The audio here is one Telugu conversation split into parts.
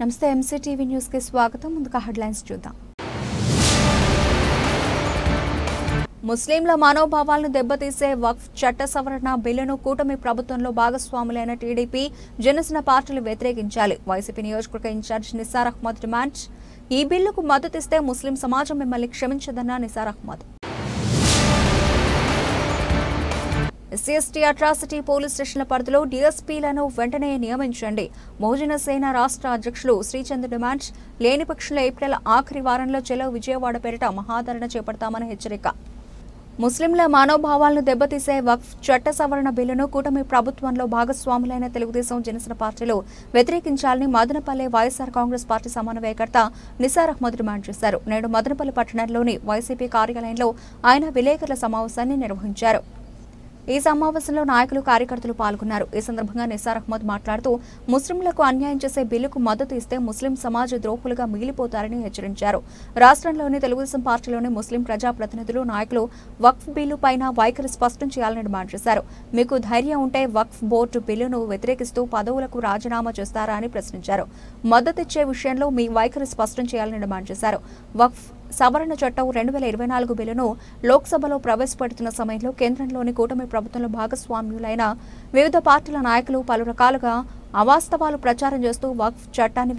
నమస్తే ఎంసీటీవీ న్యూస్ కి స్వాగతం. ముందుగా హెడ్లైన్స్ చూద్దాం. ముస్లింల మనోభావాలను దెబ్బతీసే వక్ఫ్ చట్ట సవరణ బిల్లును కూటమి ప్రభుత్వంలో భాగస్వాములైన టీడీపీ, జనసేన పార్టీలు వ్యతిరేకించాలి. వైసీపీ నియోజకవర్గ ఇన్ఛార్జ్ నిసార్ అహ్మద్ డిమాండ్. ఈ బిల్లుకు మద్దతిస్తే ముస్లిం సమాజం మిమ్మల్ని క్షమించదన్న Nisar Ahmed. SC ST atrocity police స్టేషన్ల పరిధిలో డీఎస్పీలను వెంటనే నియమించండి. బహుజన సేన రాష్ట్ర అధ్యక్షులు శ్రీచంద్ డిమాండ్. లేని పక్షంలో ఏప్రిల్ ఆఖరి వారంలో చెలో విజయవాడ పేరిట మహాధరణ చేపడతామని హెచ్చరిక. ముస్లింల మనోభావాలను దెబ్బతీసే వక్ఫ్ చట్ట సవరణ బిల్లును కూటమి ప్రభుత్వంలో భాగస్వాములైన తెలుగుదేశం, జనసేన పార్టీలు వ్యతిరేకించాలని మదనపల్లి వైఎస్ఆర్ కాంగ్రెస్ పార్టీ సమన్వయకర్త నిసార్ అహ్మద్ డిమాండ్ చేశారు. నేడు మదనపల్లి పట్టణంలోని వైసీపీ కార్యాలయంలో ఆయన విలేకరుల సమావేశాన్ని నిర్వహించారు. ఈ సమావేశంలో నాయకులు, కార్యకర్తలు పాల్గొన్నారు. ఈ సందర్భంగా నిసార్ అహ్మద్ మాట్లాడుతూ ముస్లింలకు అన్యాయం చేసే బిల్లుకు మద్దతు ఇస్తే ముస్లిం సమాజ ద్రోహులుగా మిగిలిపోతారని హెచ్చరించారు. రాష్ట్రంలోని తెలుగుదేశం పార్టీలోని ముస్లిం ప్రజాప్రతినిధులు, నాయకులు వక్ఫ్ బిల్లు పైన వైఖరి స్పష్టం చేయాలని డిమాండ్ చేశారు. మీకు ధైర్యం ఉంటే వక్ఫ్ బోర్డు బిల్లును వ్యతిరేకిస్తూ పదవులకు రాజీనామా చేస్తారా అని ప్రశ్నించారు. మద్దతిచ్చే విషయంలో మీ వైఖరి స్పష్టం చేయాలని డిమాండ్ చేశారు. వక్ఫ్ సవరణ చట్టం 2024 బిల్లును లోక్సభలో ప్రవేశపెడుతున్న సమయంలో కేంద్రంలోని కూటమి ప్రభుత్వంలో భాగస్వామ్యులైన వివిధ పార్టీల నాయకులు పలు రకాలుగా అవాస్తవాలు ప్రచారం చేస్తూ వక్ఫ్ చట్టాన్ని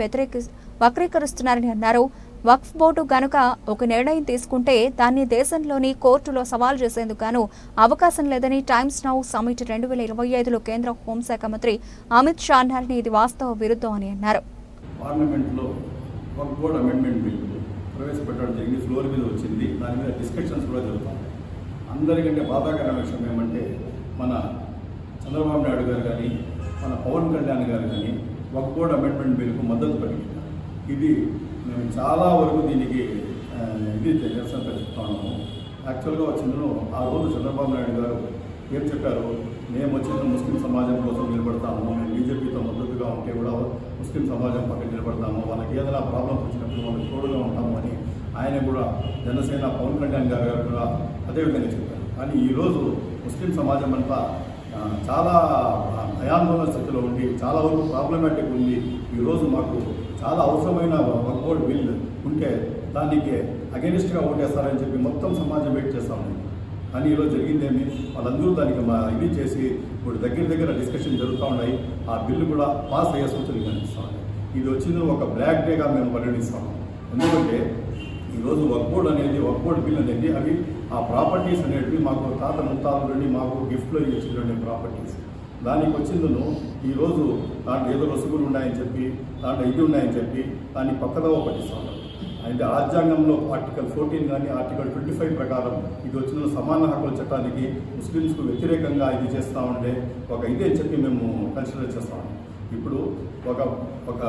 వక్రీకరిస్తున్నారని అన్నారు. వక్ఫ్ బోర్డు గనుక ఒక నిర్ణయం తీసుకుంటే దాన్ని దేశంలోని కోర్టులో సవాల్ చేసేందుకు గాను అవకాశం లేదని టైమ్స్ నౌ సమిట్ 2025లో కేంద్ర హోంశాఖ మంత్రి అమిత్ షా అన్నారని ఇది వాస్తవ విరుద్ధం అని అన్నారు. ప్రవేశపెట్టడం జరిగింది. ఫ్లోర్ మీద వచ్చింది. దాని మీద డిస్కషన్స్ కూడా జరుగుతాం. అందరికంటే బాధాకరమైన విషయం ఏమంటే మన చంద్రబాబు నాయుడు గారు కానీ, మన పవన్ కళ్యాణ్ గారు కానీ వక్ఫ్ బోర్డ్ అమెండ్మెంట్ బిల్లుకు మద్దతు పలికింది. ఇది మేము చాలా వరకు దీనికి నిరసన తెలుపుతున్నాము. యాక్చువల్గా వచ్చిందను ఆ రోజు చంద్రబాబు నాయుడు గారు ఏం చెప్పారు, మేము వచ్చిన ముస్లిం సమాజం కోసం నిలబడతాము, మేము బీజేపీతో మద్దతుగా ఉంటే కూడా ముస్లిం సమాజం పక్కన నిలబడతాము, వాళ్ళకి ఏదైనా ప్రాబ్లమ్స్ వచ్చినప్పుడు వాళ్ళకి తోడుగా ఉంటాము అని ఆయన కూడా, జనసేన పవన్ కళ్యాణ్ గారు కూడా అదేవిధంగా చెప్పారు. కానీ ఈరోజు ముస్లిం సమాజం అంతా చాలా భయాందోళన స్థితిలో ఉండి చాలా వరకు ప్రాబ్లమాటిక్ ఉంది. ఈరోజు మాకు చాలా అవసరమైన వక్ఫ్ బోర్డ్ బిల్ ఉంటే దానికి అగెనిస్ట్గా ఓటేస్తారని చెప్పి మొత్తం సమాజం వెయిట్ చేస్తూ ఉంది. కానీ ఈరోజు జరిగిందేమి, వాళ్ళందరూ దానికి ఇది చేసి ఇప్పుడు దగ్గర డిస్కషన్ జరుగుతూ ఉన్నాయి. ఆ బిల్లు కూడా పాస్ అయ్యే సూచనలు కనిపిస్తూ ఉన్నాయి. ఇది వచ్చింది ఒక బ్లాక్ డేగా మేము పరిగణిస్తాము. ఎందుకంటే ఈరోజు వక్ఫ్ బోర్డ్ అనేది, వక్ఫ్ బోర్డ్ బిల్ అనేది అవి ఆ ప్రాపర్టీస్ అనేటివి మాకు తాత ముత్తాతల నుండి మాకు గిఫ్ట్లో ఇచ్చినటువంటి ప్రాపర్టీస్. దానికి వచ్చిందను ఈరోజు దాంట్లో ఏదో రసుగులు ఉన్నాయని చెప్పి, దాంట్లో ఇది ఉన్నాయని చెప్పి దాన్ని పక్కదోవ పట్టిస్తూ ఉన్నారు. అయితే రాజ్యాంగంలో ఆర్టికల్ 14 కానీ ఆర్టికల్ 25 ప్రకారం ఇది వచ్చిన సమాన హక్కుల చట్టానికి ముస్లింస్కు వ్యతిరేకంగా ఇది చేస్తూ ఉంటే ఒక ఇదే చెప్పి మేము కన్సిడర్ చేస్తాము. ఇప్పుడు ఒక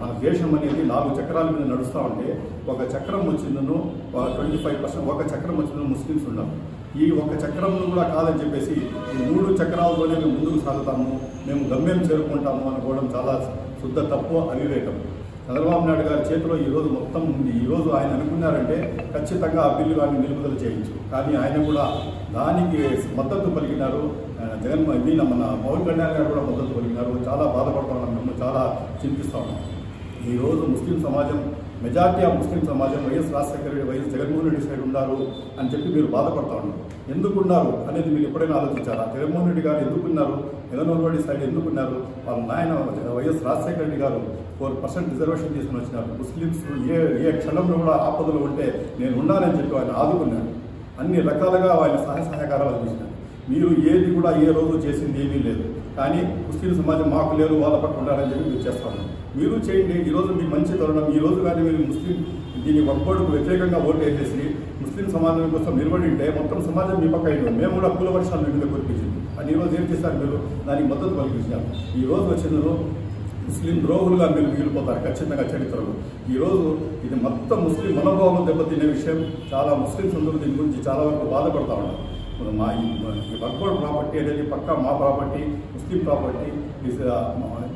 మన దేశం అనేది 4 చక్రాల మీద నడుస్తూ ఉంటే ఒక చక్రం వచ్చిందను 25% ఒక చక్రం వచ్చిందని ముస్లింస్ ఉన్నాము. ఈ ఒక చక్రంలో కూడా కాదని చెప్పేసి ఈ 3 చక్రాలతోనే మేము ముందుకు సాగుతాము, మేము గమ్యం చేరుకుంటాము అనుకోవడం చాలా శుద్ధ తప్పు, అవివేకం. చంద్రబాబు నాయుడు గారి చేతిలో ఈరోజు మొత్తం ఉంది. ఈరోజు ఆయన అనుకున్నారంటే ఖచ్చితంగా ఆ బిల్లు కానీ నిలుపుదల చేయొచ్చు. కానీ ఆయన కూడా దానికి మద్దతు పలికినారు. మన పవన్ కళ్యాణ్ గారు కూడా మద్దతు పలికినారు. చాలా బాధపడుతూ ఉన్నాం, మేము చాలా చింతిస్తూ ఉన్నాం. ఈరోజు ముస్లిం సమాజం, మెజార్టీ ఆఫ్ ముస్లిం సమాజం YS Rajasekhara Reddy, YS Jaganmohan Reddy side ఉన్నారు అని చెప్పి మీరు బాధపడతా ఉన్నారు. ఎందుకున్నారు అనేది మీరు ఎప్పుడైనా ఆలోచించారా? జగన్మోహన్ రెడ్డి గారు ఎందుకున్నారు, జగన్మోహన్ రెడ్డి సైడ్ ఎందుకున్నారు? వాళ్ళ నాయన వైఎస్ రాజశేఖర రెడ్డి గారు 4% రిజర్వేషన్ తీసుకుని వచ్చినారు. ముస్లింస్ ఏ క్షణంలో కూడా ఆపదలు ఉంటే నేను ఉన్నానని చెప్పి ఆయన ఆదుకున్నాడు. అన్ని రకాలుగా ఆయన సహాయకారాలు అందించినారు. మీరు ఏది కూడా ఏ రోజు చేసింది ఏమీ లేదు. కానీ ముస్లిం సమాజం మాకు లేరు, వాళ్ళ పట్ల ఉండాలని చెప్పి మీరు చేస్తాను. మీరు చేయండి. ఈరోజు మీకు మంచి తరుణం. ఈరోజు కానీ మీరు ముస్లిం దీని వక్ఫ్ బోర్డుకు వ్యతిరేకంగా ఓటు వేసేసి ముస్లిం సమాజం కోసం నిలబడింటే మొత్తం సమాజం మీ పక్క అయింది. మేము కూడా పూల వర్షాలు మీ మీద కురిపించింది. అని ఈరోజు ఏం చేస్తారు, మీరు దానికి మద్దతు పలికించారు. ఈరోజు వచ్చిందో ముస్లిం ద్రోహులుగా మీరు మిగిలిపోతారు ఖచ్చితంగా చరిత్రలో. ఈరోజు ఇది మొత్తం ముస్లిం మనోభావం దెబ్బతినే విషయం. చాలా ముస్లింస్ అందరూ దీని గురించి చాలా వరకు బాధపడతా ఉన్నారు. ఈ వర్క్ ప్రాపర్టీ అనేది పక్కా మా ప్రాపర్టీ, ముస్లిం ప్రాపర్టీ,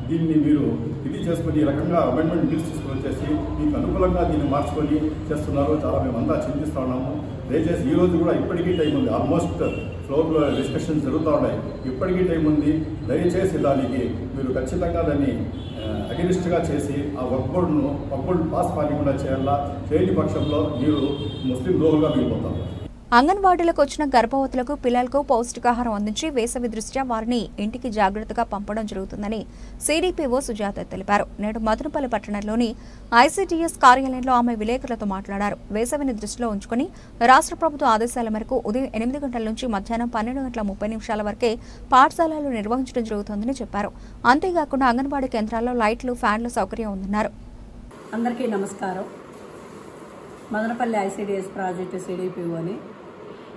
దీన్ని మీరు ఇది చేసుకొని ఈ రకంగా అమెండ్మెంట్ బిల్స్ తీసుకొని వచ్చేసి మీకు అనుకూలంగా దీన్ని మార్చుకొని చేస్తున్నారు. చాలా మేమంతా చింతిస్తూ ఉన్నాము. దయచేసి ఈ రోజు కూడా ఇప్పటికీ టైం ఉంది, ఆల్మోస్ట్ ఫ్లోర్లో డిస్కషన్స్ జరుగుతూ ఉన్నాయి, ఇప్పటికీ టైం ఉంది. దయచేసి దానికి మీరు ఖచ్చితంగా దాన్ని అగెనిస్ట్గా చేసి ఆ వర్క్ బోర్డు పాస్ కానికుండా చేయాలా. చేయని పక్షంలో మీరు ముస్లిం ద్రోహులుగా మిగిలిపోతారు. అంగన్వాడీలకు వచ్చిన గర్భవతులకు పిల్లలకు పౌష్టికాహారం అందించి వేసవి దృష్ట్యా వారిని ఇంటికి జాగ్రత్తగా పంపడం జరుగుతుందని సిడిపిఓ సుజాత తెలిపారు. నేడు మదనపల్లి పట్టణంలోని ఐసీడీఎస్ కార్యాలయంలో ఆమె విలేకరులతో మాట్లాడారు. వేసవిని దృష్టిలో ఉంచుకుని రాష్ట్ర ప్రభుత్వ ఆదేశాల మేరకు ఉదయం 8 గంటల నుంచి మధ్యాహ్నం 12:30 వరకే పాఠశాలలు నిర్వహించడం జరుగుతోందని చెప్పారు. అంతేకాకుండా అంగన్వాడీ కేంద్రాల్లో లైట్లు, ఫ్యాన్ల సౌకర్యం ఉందన్నారు. అందరికీ నమస్కారం. మదనపల్లి ఐసీడీఎస్ ప్రాజెక్టు సిడిపిఓని.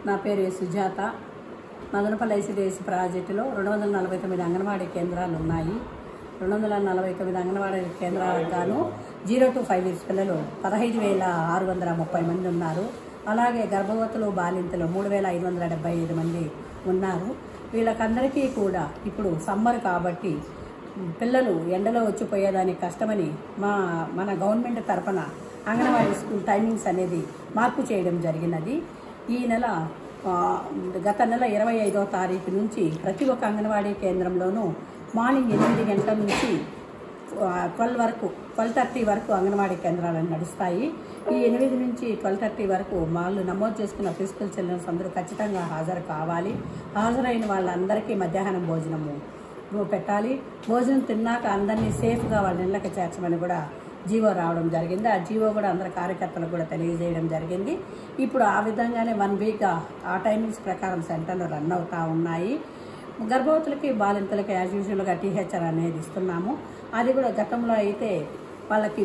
నా పేరు సుజాత. మదనపల్లి ఐసీడీఎస్ ప్రాజెక్టులో 249 అంగన్వాడీ కేంద్రాలు ఉన్నాయి. 249 అంగన్వాడీ కేంద్రాలకు గాను 0 to 5 years పిల్లలు 15,630 మంది ఉన్నారు. అలాగే గర్భవతులు, బాలింతలు 3,575 మంది ఉన్నారు. వీళ్ళకందరికీ కూడా ఇప్పుడు సమ్మర్ కాబట్టి పిల్లలు ఎండలో వచ్చిపోయేదానికి కష్టమని మన గవర్నమెంట్ తరఫున అంగన్వాడీ స్కూల్ టైమింగ్స్ అనేది మార్పు చేయడం జరిగినది. ఈ నెల గత నెల 25వ తారీఖు నుంచి ప్రతి ఒక్క అంగన్వాడీ కేంద్రంలోనూ మార్నింగ్ 8 గంటల నుంచి 12:30 వరకు అంగన్వాడీ కేంద్రాలు నడుస్తాయి. ఈ 8 నుంచి 12:30 వరకు వాళ్ళు నమోదు చేసుకున్న ప్రిన్సిపల్ చిల్డ్రన్స్ అందరూ ఖచ్చితంగా హాజరు కావాలి. హాజరైన వాళ్ళందరికీ మధ్యాహ్నం భోజనము పెట్టాలి. భోజనం తిన్నాక అందరినీ సేఫ్గా వాళ్ళ ఇళ్ళకి చేర్చమని కూడా జీవో రావడం జరిగింది. ఆ జీవో కూడా అందరి కార్యకర్తలకు కూడా తెలియజేయడం జరిగింది. ఇప్పుడు ఆ విధంగానే 1 వీక్ ఆ టైమింగ్స్ ప్రకారం సెంటర్లు రన్ అవుతూ ఉన్నాయి. గర్భవతులకి, బాలింతలకి యాజ్ యూజువల్గా టీహెచ్ఆర్ అనేది ఇస్తున్నాము. అది కూడా గతంలో అయితే వాళ్ళకి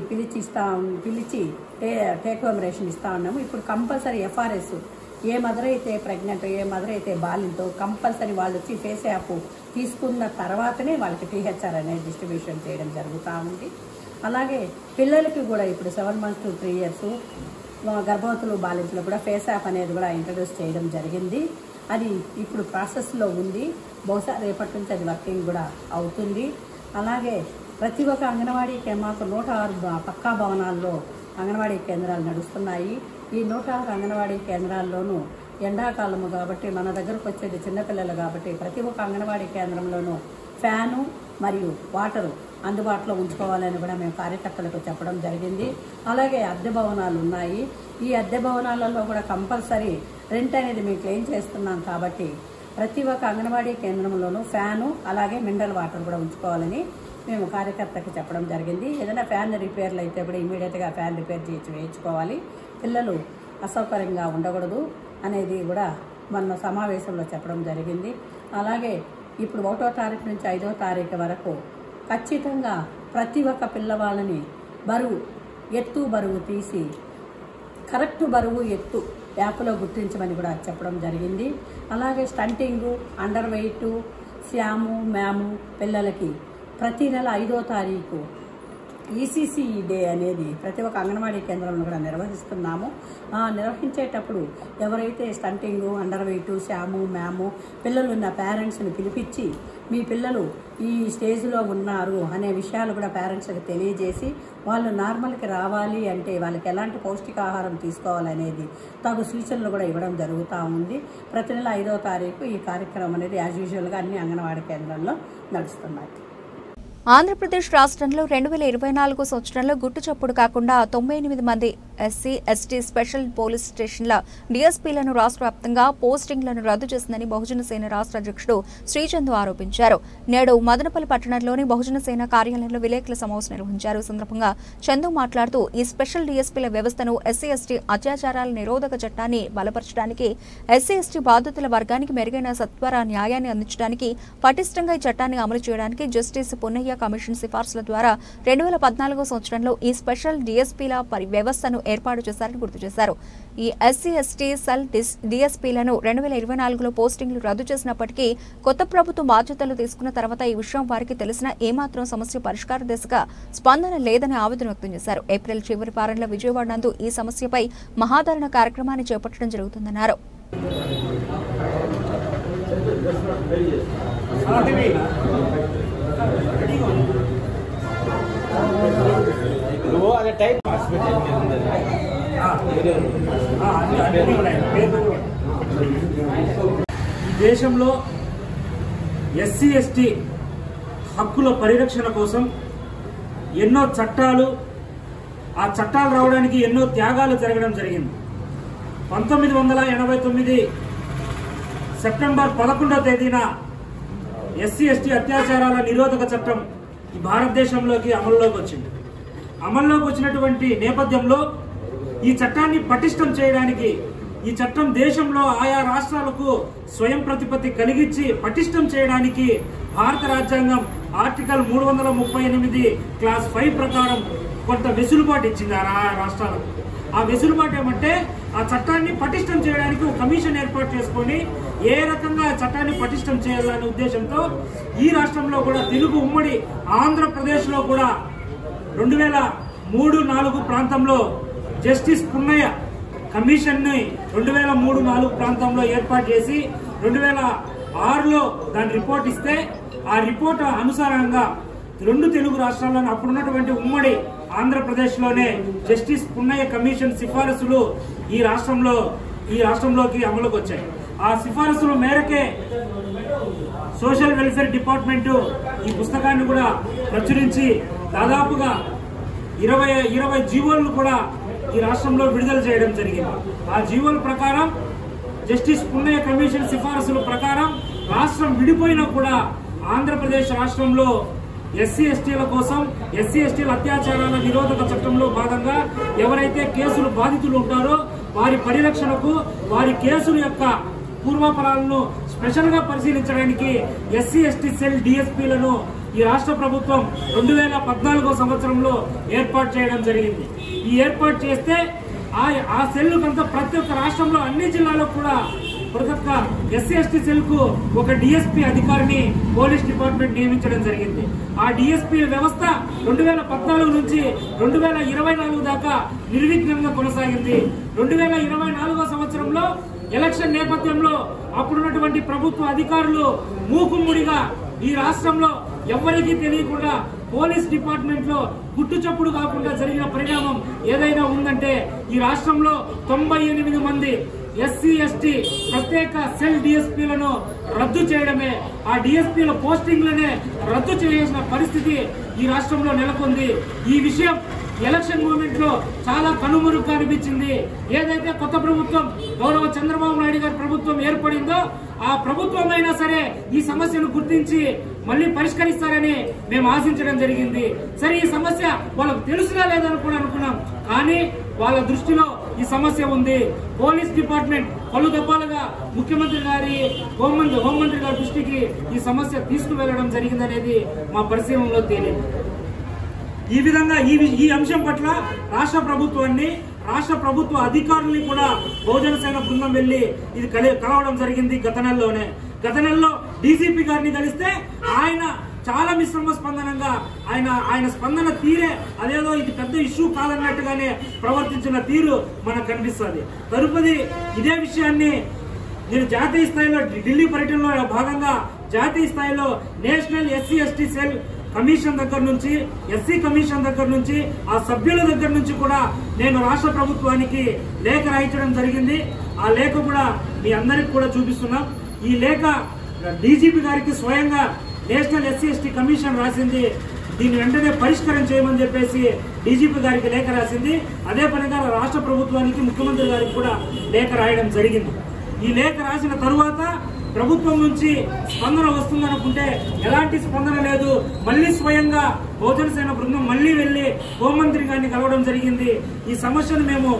పిలిచి టేక్ హోమ్ రేషన్ ఇస్తూ ఉన్నాము. ఇప్పుడు కంపల్సరీ ఎఫ్ఆర్ఎస్ ఏ మదర్ అయితే ప్రెగ్నెంట్, ఏ మదర్ అయితే బాలింతో కంపల్సరీ వాళ్ళు వచ్చి ఫేస్ యాప్ తీసుకున్న తర్వాతనే వాళ్ళకి టీహెచ్ఆర్ అనేది డిస్ట్రిబ్యూషన్ చేయడం జరుగుతూ ఉంది. అలాగే పిల్లలకి కూడా ఇప్పుడు 7 months to 3 years గర్భవతులు, బాలింతలు కూడా ఫేస్ యాప్ అనేది కూడా ఇంట్రడ్యూస్ చేయడం జరిగింది. అది ఇప్పుడు ప్రాసెస్లో ఉంది. బహుశా రేపటి నుంచి అది వర్కింగ్ కూడా అవుతుంది. అలాగే ప్రతి ఒక్క అంగన్వాడీకి మాకు 106 పక్కా భవనాల్లో అంగన్వాడీ కేంద్రాలు నడుస్తున్నాయి. ఈ 106 అంగన్వాడీ కేంద్రాల్లోనూ ఎండాకాలము కాబట్టి మన దగ్గరకు వచ్చేది చిన్నపిల్లలు కాబట్టి ప్రతి ఒక్క అంగన్వాడీ కేంద్రంలోనూ ఫ్యాను మరియు వాటరు అందుబాటులో ఉంచుకోవాలని కూడా మేము కార్యకర్తలకు చెప్పడం జరిగింది. అలాగే అద్దె భవనాలు ఉన్నాయి. ఈ అద్దె భవనాలలో కూడా కంపల్సరీ రెంట్ అనేది మేము క్లెయిమ్ చేస్తున్నాం కాబట్టి ప్రతి ఒక్క అంగన్వాడీ కేంద్రంలోనూ ఫ్యాను అలాగే మినరల్ వాటర్ కూడా ఉంచుకోవాలని మేము కార్యకర్తకు చెప్పడం జరిగింది. ఏదైనా ఫ్యాన్ రిపేర్లు అయితే కూడా ఇమీడియట్గా ఫ్యాన్ రిపేర్ వేయించుకోవాలి. పిల్లలు అసౌకర్యంగా ఉండకూడదు అనేది కూడా మన సమావేశంలో చెప్పడం జరిగింది. అలాగే ఇప్పుడు 1వ తారీఖు నుంచి 5వ తారీఖు వరకు ఖచ్చితంగా ప్రతి ఒక్క పిల్లవాళ్ళని బరువు తీసి కరెక్ట్ బరువు ఎత్తు యాప్లో గుర్తించమని కూడా చెప్పడం జరిగింది. అలాగే స్టంటింగు, అండర్ వెయిట్, శ్యాము, మ్యాము పిల్లలకి ప్రతి నెల 5వ తారీఖు ఈసీసీ డే అనేది ప్రతి ఒక్క అంగన్వాడీ కేంద్రంలో కూడా నిర్వహిస్తున్నాము. నిర్వహించేటప్పుడు ఎవరైతే స్టంటింగు, అండర్ వెయిట్, శ్యాము, మ్యాము పిల్లలు ఉన్న పేరెంట్స్ని పిలిపించి మీ పిల్లలు ఈ స్టేజ్లో ఉన్నారు అనే విషయాలు కూడా పేరెంట్స్కి తెలియజేసి వాళ్ళు నార్మల్కి రావాలి అంటే వాళ్ళకి ఎలాంటి పౌష్టికాహారం తీసుకోవాలనేది తగు సూచనలు కూడా ఇవ్వడం జరుగుతూ ఉంది. ప్రతి నెల 5వ తారీఖు ఈ కార్యక్రమం అనేది యాజ్ యూజువల్గా అన్ని అంగన్వాడీ కేంద్రాల్లో నడుస్తున్నాయి. ఆంధ్రప్రదేశ్ రాష్ట్రంలో 2024 సంవత్సరంలో గుట్టు చప్పుడు కాకుండా 98 మంది ఎస్సీ, ఎస్టీ స్పెషల్ పోలీస్ స్టేషన్ల డీఎస్పీలను రాష్ట్ర వ్యాప్తంగా పోస్టింగ్లను రద్దు చేసిందని బహుజన సేన రాష్ట్ర అధ్యక్షుడు శ్రీచందు ఆరోపించారు. నేడు మదనపల్లి పట్టణంలోని బహుజన సేన కార్యాలయంలో విలేకరుల సమావేశం నిర్వహించారు. ఈ సందర్భంగా చందు మాట్లాడుతూ ఈ స్పెషల్ డీఎస్పీల వ్యవస్థను ఎస్సీ, ఎస్టీ అత్యాచారాల నిరోధక చట్టాన్ని బలపరచడానికి, ఎస్సీ, ఎస్టీ బాధితుల వర్గానికి మెరుగైన సత్వర న్యాయాన్ని అందించడానికి పటిష్టంగా ఈ చట్టాన్ని అమలు చేయడానికి జస్టిస్ పున్నయ్య కమిషన్ సిఫార్సుల ద్వారా 2014 సంవత్సరంలో ఈ స్పెషల్ డీఎస్పీల వ్యవస్థను ఏర్పాటు చేశారని గుర్తు చేశారు. ఈ ఎస్సీ, ఎస్టీ సెల్ డీఎస్పీలను 2024లో పోస్టింగ్లు రద్దు చేసినప్పటికీ కొత్త ప్రభుత్వం బాధ్యతలు తీసుకున్న తర్వాత ఈ విషయం వారికి తెలిసినా ఏమాత్రం సమస్య పరిష్కార దిశగా స్పందన లేదని ఆవేదన వ్యక్తం చేశారు. ఏప్రిల్ చివరి వారంలో విజయవాడ నందు ఈ సమస్యపై మహాధరణ కార్యక్రమాన్ని చేపట్టడం జరుగుతుందన్నారు. దేశంలో ఎస్సీ ఎస్టీ హక్కుల పరిరక్షణ కోసం ఎన్నో చట్టాలు, ఆ చట్టాలు రావడానికి ఎన్నో త్యాగాలు జరగడం జరిగింది. 1989 సెప్టెంబర్ 11వ తేదీన ఎస్సీ ఎస్టీ అత్యాచారాల నిరోధక చట్టం ఈ భారతదేశంలోకి అమల్లోకి వచ్చింది. అమల్లోకి వచ్చినటువంటి నేపథ్యంలో ఈ చట్టాన్ని పటిష్టం చేయడానికి, ఈ చట్టం దేశంలో ఆయా రాష్ట్రాలకు స్వయం ప్రతిపత్తి కలిగించి పటిష్టం చేయడానికి భారత రాజ్యాంగం ఆర్టికల్ 338 క్లాస్ 5 ప్రకారం కొంత వెసులుబాటు ఇచ్చింది ఆ రాష్ట్రాలకు. ఆ వెసులుబాటు ఏమంటే ఆ చట్టాన్ని పటిష్టం చేయడానికి ఒక కమిషన్ ఏర్పాటు చేసుకొని ఏ రకంగా ఆ చట్టాన్ని పటిష్టం చేయాలనే ఉద్దేశంతో ఈ రాష్ట్రంలో కూడా తెలుగు ఉమ్మడి ఆంధ్రప్రదేశ్ లో కూడా 2003-4 ప్రాంతంలో జస్టిస్ పున్నయ్య కమిషన్ ని 2003-4 ప్రాంతంలో ఏర్పాటు చేసి 2006లో దాని రిపోర్ట్ ఇస్తే ఆ రిపోర్ట్ అనుసారంగా 2 తెలుగు రాష్ట్రాల్లోని అప్పుడున్నటువంటి ఉమ్మడి ఆంధ్రప్రదేశ్ లోనే జస్టిస్ పున్నయ్య కమిషన్ సిఫారసులు ఈ రాష్ట్రంలోకి అమలుకు వచ్చాయి. ఆ సిఫారసుల మేరకే సోషల్ వెల్ఫేర్ డిపార్ట్మెంట్ ఈ పుస్తకాన్ని కూడా ప్రచురించి దాదాపుగా 20 జీవోలను కూడా ఈ రాష్ట్రంలో విడుదల చేయడం జరిగింది. ఆ జీవోల ప్రకారం జస్టిస్ పున్నయ్య కమిషన్ సిఫారసుల ప్రకారం రాష్ట్రం విడిపోయినా కూడా ఆంధ్రప్రదేశ్ రాష్ట్రంలో ఎస్సీ ఎస్టీల కోసం, ఎస్సీ ఎస్టీల అత్యాచారాల నిరోధక చట్టంలో భాగంగా ఎవరైతే కేసులు బాధితులు ఉంటారో వారి పరిరక్షణకు, వారి కేసుల యొక్క పూర్వాపరాలను స్పెషల్ గా పరిశీలించడానికి ఎస్సీ ఎస్టీ సెల్ డిఎస్పీలను ఈ రాష్ట్ర ప్రభుత్వం 2014 సంవత్సరంలో ఏర్పాటు చేయడం జరిగింది. ఈ ఏర్పాటు చేస్తే ఆ సెల్ కంతా ప్రతి ఒక్క రాష్ట్రంలో అన్ని జిల్లాల్లో కూడా ప్రతి ఒక్క ఎస్సీ ఎస్టీ సెల్ కు ఒక డిఎస్పీ అధికారిని పోలీస్ డిపార్ట్మెంట్ నియమించడం జరిగింది. ఆ డిఎస్పీ వ్యవస్థ 2014 నుంచి 2024 దాకా నిర్విఘ్నంగా కొనసాగింది. 2024 సంవత్సరంలో ఎలక్షన్ నేపథ్యంలో అప్పుడున్నటువంటి ప్రభుత్వ అధికారులు మూకుమ్ముడిగా ఈ రాష్ట్రంలో ఎవరికీ తెలియకుండా పోలీస్ డిపార్ట్మెంట్ లో గుట్టుచప్పుడు కాకుండా జరిగిన పరిణామం ఏదైనా ఉందంటే ఈ రాష్ట్రంలో 98 మంది ఎస్సీ ఎస్టీ ప్రత్యేక సెల్ డిఎస్పీలను రద్దు చేయడమే, ఆ డిఎస్పీల పోస్టింగ్లనే రద్దు చేయాల్సిన పరిస్థితి ఈ రాష్ట్రంలో నెలకొంది. ఈ విషయం ఎలక్షన్ మూమెంట్ లో చాలా కనుమరుగ్గా అనిపించింది. ఏదైతే కొత్త ప్రభుత్వం గౌరవ చంద్రబాబు నాయుడు గారి ప్రభుత్వం ఏర్పడిందో ఆ ప్రభుత్వం అయినా సరే ఈ సమస్యను గుర్తించి మళ్లీ పరిష్కరిస్తారని మేము ఆశించడం జరిగింది. సరే, ఈ సమస్య వాళ్ళకు తెలుసునా లేదని కూడా అనుకున్నాం, కానీ వాళ్ళ దృష్టిలో ఈ సమస్య ఉంది. పోలీస్ డిపార్ట్మెంట్ పలు దఫాలుగా ముఖ్యమంత్రి గారి, హోంమంత్రి గారి దృష్టికి ఈ సమస్య తీసుకువెళ్లడం జరిగిందనేది మా పరిశీలనలో తేలింది. ఈ విధంగా ఈ అంశం పట్ల రాష్ట్ర ప్రభుత్వాన్ని, రాష్ట్ర ప్రభుత్వ అధికారుల్ని కూడా బహుజన సేన బృందం వెళ్లి ఇది కలవడం జరిగింది. గత నెలలో డీజీపీ గారిని కలిస్తే ఆయన చాలా మిశ్రమ స్పందనంగా ఆయన స్పందన తీరే అదేదో ఇది పెద్ద ఇష్యూ కాదన్నట్టుగానే ప్రవర్తించిన తీరు మనకు కనిపిస్తుంది. తదుపరి ఇదే విషయాన్ని నేను జాతీయ స్థాయిలో ఢిల్లీ పర్యటనలో భాగంగా జాతీయ స్థాయిలో national SC ST cell commission దగ్గర నుంచి, ఎస్సీ కమిషన్ దగ్గర నుంచి, ఆ సభ్యుల దగ్గర నుంచి కూడా నేను రాష్ట్ర ప్రభుత్వానికి లేఖ రాయించడం జరిగింది. ఆ లేఖ కూడా మీ అందరికి కూడా చూపిస్తున్నాం. ఈ లేఖ డీజీపీ గారికి స్వయంగా నేషనల్ ఎస్సీ ఎస్టీ కమిషన్ రాసింది. దీన్ని వెంటనే పరిష్కారం చేయమని చెప్పేసి డీజీపీ గారికి లేఖ రాసింది. అదే పనిగా రాష్ట్ర ప్రభుత్వానికి, ముఖ్యమంత్రి గారికి కూడా లేఖ రాయడం జరిగింది. ఈ లేఖ రాసిన తరువాత ప్రభుత్వం నుంచి స్పందన వస్తుందనుకుంటే ఎలాంటి స్పందన లేదు. మళ్లీ స్వయంగా బహుజన సేన బృందం మళ్లీ వెళ్లి హోంమంత్రి గారిని కలవడం జరిగింది. ఈ సమస్యను మేము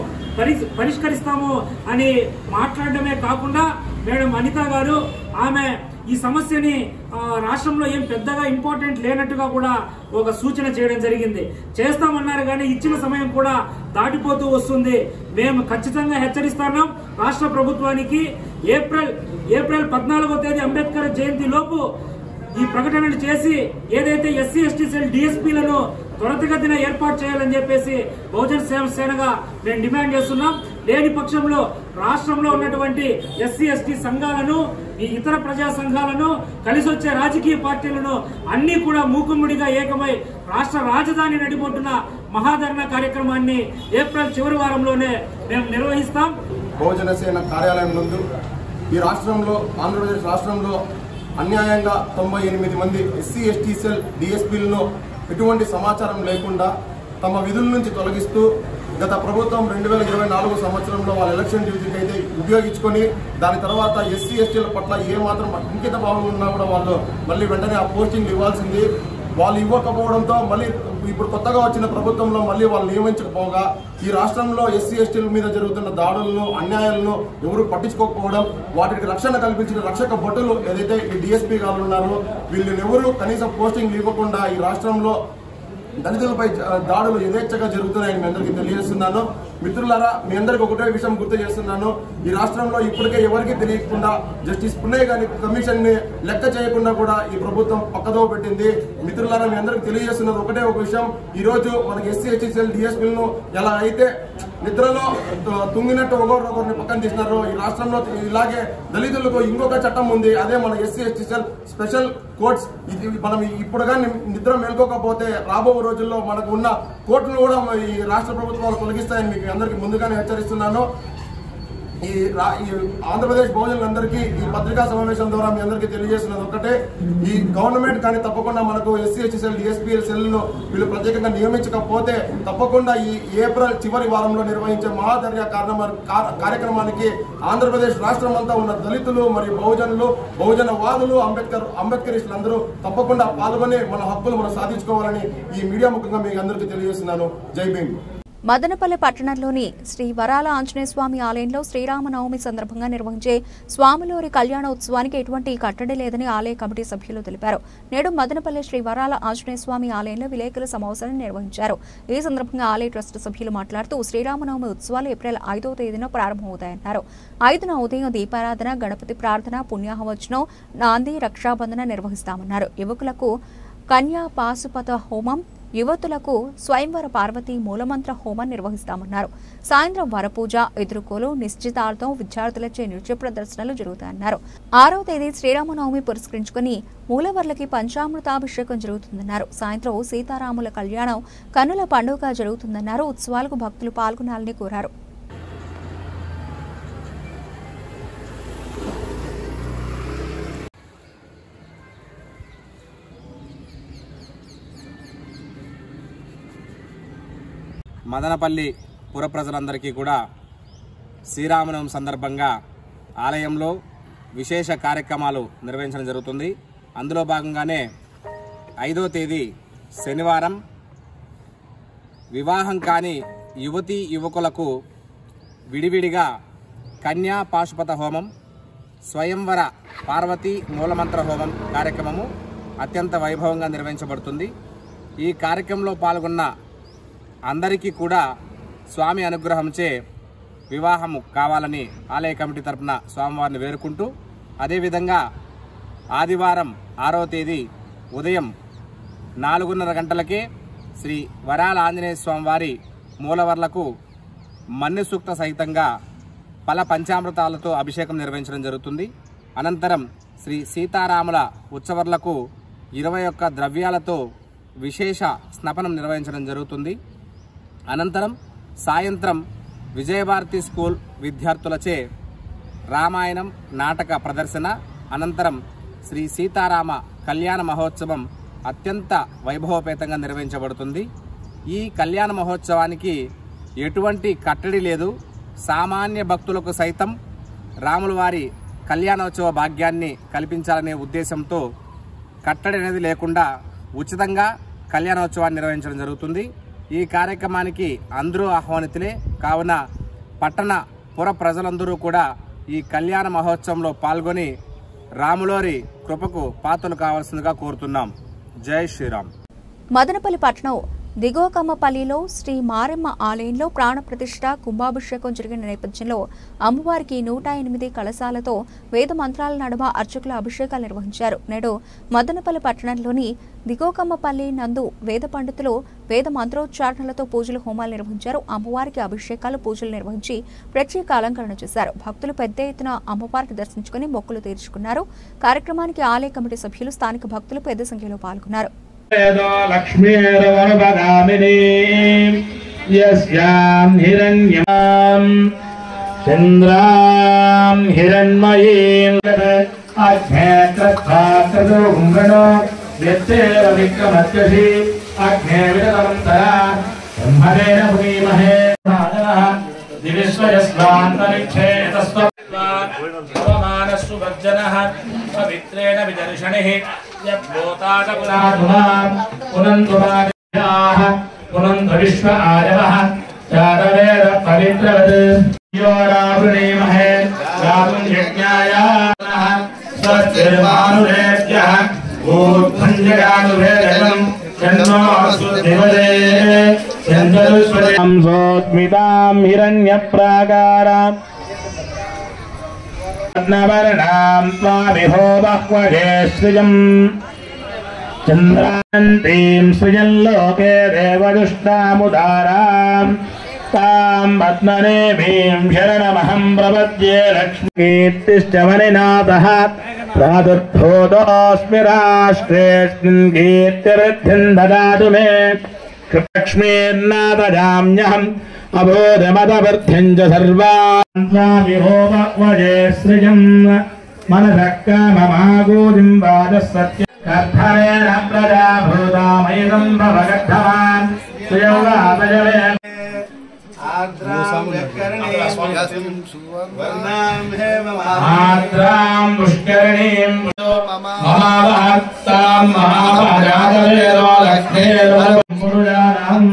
పరిష్కరిస్తాము అని మాట్లాడడమే కాకుండా మేడం అనిత గారు ఆమె ఈ సమస్యని రాష్ట్రంలో ఏం పెద్దగా ఇంపార్టెంట్ లేనట్టుగా కూడా ఒక సూచన చేయడం జరిగింది. చేస్తామన్నారు కానీ ఇచ్చిన సమయం కూడా దాటిపోతూ వస్తుంది. మేము ఖచ్చితంగా హెచ్చరిస్తున్నాం రాష్ట్ర ప్రభుత్వానికి, ఏప్రిల్ 14వ తేదీ అంబేద్కర్ జయంతి లోపు ఈ ప్రకటనలు చేసి ఏదైతే ఎస్సీ ఎస్టీ సెల్ డిఎస్పీలను త్వరితగతిన ఏర్పాటు చేయాలని చెప్పేసి బహుజన సేనగా మేము డిమాండ్ చేస్తున్నాం. లేని పక్షంలో రాష్ట్రంలో ఉన్నటువంటి ఎస్సీ ఎస్టీ సంఘాలను, ఈ ఇతర ప్రజా సంఘాలను, కలిసి వచ్చే రాజకీయ పార్టీలను అన్ని కూడా మూకుమ్మడిగా ఏకమై రాష్ట్ర రాజధాని నడిబొడ్డున మహాధరణ కార్యక్రమాన్ని ఏప్రిల్ చివరి వారంలోనే మేము నిర్వహిస్తాం. బహుజన సేన కార్యాలయం నందు ఈ రాష్ట్రంలో, ఆంధ్రప్రదేశ్ రాష్ట్రంలో అన్యాయంగా 98 మంది ఎస్సీ ఎస్టీ సెల్ డిఎస్పీలను ఎటువంటి సమాచారం లేకుండా తమ విధుల నుంచి తొలగిస్తూ గత ప్రభుత్వం 2024 సంవత్సరంలో వాళ్ళ ఎలక్షన్ డ్యూటీకి అయితే ఉపయోగించుకొని దాని తర్వాత ఎస్సీ ఎస్టీల పట్ల ఏమాత్రం అంకిత భావం ఉన్నా కూడా వాళ్ళు మళ్ళీ వెంటనే ఆ పోస్టింగ్లు ఇవ్వాల్సింది. వాళ్ళు ఇవ్వకపోవడంతో మళ్ళీ ఇప్పుడు కొత్తగా వచ్చిన ప్రభుత్వంలో మళ్ళీ వాళ్ళు నియమించకపోగా ఈ రాష్ట్రంలో ఎస్సీ ఎస్టీల మీద జరుగుతున్న దాడులను, అన్యాయాలను ఎవరు పట్టించుకోకపోవడం, వాటికి రక్షణ కల్పించిన రక్షక భటులు ఏదైతే ఈ డిఎస్పీ గారు ఉన్నారో వీళ్ళని ఎవరు కనీసం పోస్టింగ్లు ఇవ్వకుండా ఈ రాష్ట్రంలో దళితులపై దాడులు యథేచ్ఛగా జరుగుతున్నాయని మీ అందరికీ తెలియజేస్తున్నాను. మిత్రులారా, మీ అందరికీ ఒకటే విషయం గుర్తు చేస్తున్నాను. ఈ రాష్ట్రంలో ఇప్పటికే ఎవరికి తెలియకుండా జస్టిస్ పున్నయ్య గారి కమిషన్ ని లెక్క చేయకుండా కూడా ఈ ప్రభుత్వం పక్కదో పెట్టింది. మిత్రులారా, మీ అందరికీ తెలియజేస్తున్నది ఒకటే ఒక విషయం. ఈ రోజు మనకి ఎస్సీ ఎస్టీ సెల్ డిఎస్పీలను ఎలా అయితే నిద్రలో తుంగినట్టు ఒకరిని పక్కన తీసినారో ఈ రాష్ట్రంలో ఇలాగే దళితులకు ఇంకొక చట్టం ఉంది. అదే మన SC ST cell special courts. ఇది మనం ఇప్పుడు కానీ నిద్ర మేల్కోకపోతే రాబో రోజుల్లో మనకు ఉన్న కోర్టులు కూడా ఈ రాష్ట్ర ప్రభుత్వాలు తొలగిస్తాయని మీకు అందరికీ ముందుగానే హెచ్చరిస్తున్నాను. ఈ ఆంధ్రప్రదేశ్ బహుజనులందరికీ ఈ పత్రికా సమావేశం ద్వారా మీ అందరికీ తెలియజేస్తున్నది ఒకటే, ఈ గవర్నమెంట్ కానీ తప్పకుండా మనకు ఎస్సీ ఎస్టీ సెల్ డిఎస్పీ సెల్ను వీళ్ళు ప్రత్యేకంగా నియమించకపోతే తప్పకుండా ఈ ఏప్రిల్ చివరి వారంలో నిర్వహించే మహాధర్య కార్యక్రమానికి ఆంధ్రప్రదేశ్ రాష్ట్రం అంతా ఉన్న దళితులు మరియు బహుజనులు, బహుజన వాదులు, అంబేద్కరిస్టులందరూ తప్పకుండా పాల్గొని మన హక్కులు మనం సాధించుకోవాలని ఈ మీడియా ముఖంగా మీకు అందరికీ తెలియజేస్తున్నాను. జై భీమ్. మదనపల్లి పట్టణంలోని శ్రీ వరాల ఆంజనేయ స్వామి ఆలయంలో శ్రీరామనవమి సందర్భంగా నిర్వహించే స్వామిలోరి కళ్యాణ ఉత్సవానికి ఎటువంటి కట్టడి లేదని ఆలయ కమిటీ సభ్యులు తెలిపారు. నేడు మదనపల్లి శ్రీ వరాల ఆంజనేయ స్వామి ఆలయంలో విలేకరుల సమావేశాన్ని నిర్వహించారు. ఈ సందర్భంగా ఆలయ ట్రస్ట్ సభ్యులు మాట్లాడుతూ శ్రీరామనవమి ఉత్సవాలు ఏప్రిల్ 5వ తేదీన ప్రారంభమవుతాయన్నారు. 5న ఉదయం దీపారాధన, గణపతి ప్రార్థన, పుణ్యాహవచనం, నాంది, రక్షాబంధన నిర్వహిస్తామన్నారు. యువకులకు కన్యా పాశుపత హోమం, యువతులకు స్వయంవర పార్వతీ మూలమంత్ర హోమం నిర్వహిస్తామన్నారు. సాయంత్రం వరపూజ, ఎదుర్కోలు, నిశ్చితార్థం, విద్యార్థులచే నృత్య ప్రదర్శనలు జరుగుతాయన్నారు. 6వ తేదీ శ్రీరామనవమి పురస్కరించుకుని మూలవర్లకి పంచామృతాభిషేకం జరుగుతుందన్నారు. సాయంత్రం సీతారాముల కళ్యాణం కన్నుల పండుగ జరుగుతుందన్నారు. ఉత్సవాలకు భక్తులు పాల్గొనాలని కోరారు. మదనపల్లి పుర ప్రజలందరికీ కూడా శ్రీరామనవమి సందర్భంగా ఆలయంలో విశేష కార్యక్రమాలు నిర్వహించడం జరుగుతుంది. అందులో భాగంగానే 5వ తేదీ శనివారం వివాహం కాని యువతీ యువకులకు విడివిడిగా కన్యా పాశుపత హోమం, స్వయంవర పార్వతీ మూలమంత్ర హోమం కార్యక్రమము అత్యంత వైభవంగా నిర్వహించబడుతుంది. ఈ కార్యక్రమంలో పాల్గొన్న అందరికీ కూడా స్వామి అనుగ్రహంచే వివాహము కావాలని ఆలయ కమిటీ తరపున స్వామివారిని వేడుకుంటూ, అదేవిధంగా ఆదివారం 6వ తేదీ ఉదయం 4:30 గంటలకే శ్రీ వరాల ఆంజనేయ స్వామివారి మూలవర్లకు మన్య సూక్త సహితంగా ఫల పంచామృతాలతో అభిషేకం నిర్వహించడం జరుగుతుంది. అనంతరం శ్రీ సీతారాముల ఉత్సవర్లకు 21 ద్రవ్యాలతో విశేష స్నపనం నిర్వహించడం జరుగుతుంది. అనంతరం సాయంత్రం విజయభారతి స్కూల్ విద్యార్థులచే రామాయణం నాటక ప్రదర్శన, అనంతరం శ్రీ సీతారామ కళ్యాణ మహోత్సవం అత్యంత వైభవపేతంగా నిర్వహించబడుతుంది. ఈ కళ్యాణ మహోత్సవానికి ఎటువంటి కట్టడి లేదు. సామాన్య భక్తులకు సైతం రాముల వారి కళ్యాణోత్సవ భాగ్యాన్ని కల్పించాలనే ఉద్దేశంతో కట్టడి అనేది లేకుండా ఉచితంగా కళ్యాణోత్సవాన్ని నిర్వహించడం జరుగుతుంది. ఈ కార్యక్రమానికి అందరూ ఆహ్వానితులే కావున పట్టణ పుర ప్రజలందరూ కూడా ఈ కళ్యాణ మహోత్సవంలో పాల్గొని రాములోరి కృపకు పాత్రలు కావాల్సిందిగా కోరుతున్నాం. జై శ్రీరామ్. మదనపల్లి పట్టణం దిగోకమ్మపల్లిలో శ్రీ మారెమ్మ ఆలయంలో ప్రాణప్రతిష్ఠ కుంభాభిషేకం జరిగిన నేపథ్యంలో అమ్మవారికి 108 కలశాలతో వేద మంత్రాల నడుమ అర్చకుల అభిషేకాలు నిర్వహించారు. నేడు మదనపల్లి పట్టణంలోని దిగోకమ్మపల్లి నందు వేద పండితులు వేద మంత్రోచ్చారణలతో పూజలు హోమాలు నిర్వహించారు. అమ్మవారికి అభిషేకాలు పూజలు నిర్వహించి ప్రత్యేక అలంకరణ చేశారు. భక్తులు పెద్ద ఎత్తున అమ్మవారిని దర్శించుకుని మొక్కులు తీర్చుకున్నారు. కార్యక్రమానికి ఆలయ కమిటీ సభ్యులు స్థానిక భక్తులు పెద్ద సంఖ్యలో పాల్గొన్నారు. లక్ష్మీర్వరుపగామినీ యస్యాం హిరణ్యాం చంద్రాం హిరణ్మయీం అగ్నేత్రస్థాత్రదోగుంగణో వ్యత్తేవ విక్రమత్యసి అగ్నే విదవంతరా బ్రహ్మణేన భూమిమహే దివిశ్వయస్వాంతరిక్షే తస్వమానస్సు భజ్జనః పవిత్రేణ విదర్శనిః యభూతాదకులాధుమాం పునంతు మాదియాః పునంతు విశ్వ ఆజవః చారవేద పవిత్రవద్ యోరావృణీమహే రాతుం యజ్ఞాయ స్వస్తిర్మానురేభ్యః ఊర్ధ్వంజగానుభేదం చంద్రోస్మితాం హిరణ్యప్రాకారాం రత్నవర్ణాం త్వామిహో బహ్వజే సృజం చంద్రాంతీం సృజన్ లోకే దేవదుష్టాముదారాం తాం పద్మనేమీం శరణమహం ప్రపద్యే లక్ష్మీకీర్తిశ్చ మణినాథః ప్రాదుర్భూతోऽస్మి రాష్ట్రేऽస్మిన్ కీర్తిరిద్ధిం దదాతు మే లక్ష్మీర్నాథజామ్యహం అబోధమదవర్ధ్యం చ సర్వాన్వామిహోమవజే సృజం మనసః కామమాగోదిం వాదः సత్య కర్ధరేణ ప్రజాభూతామయుతం భవగద్ధవాన్ సుయోగాపజవే ఆద్రాం పుష్కరణీం మహాభక్తాం మహాభాజాతవేదో లక్ష్మీర్వరుజానం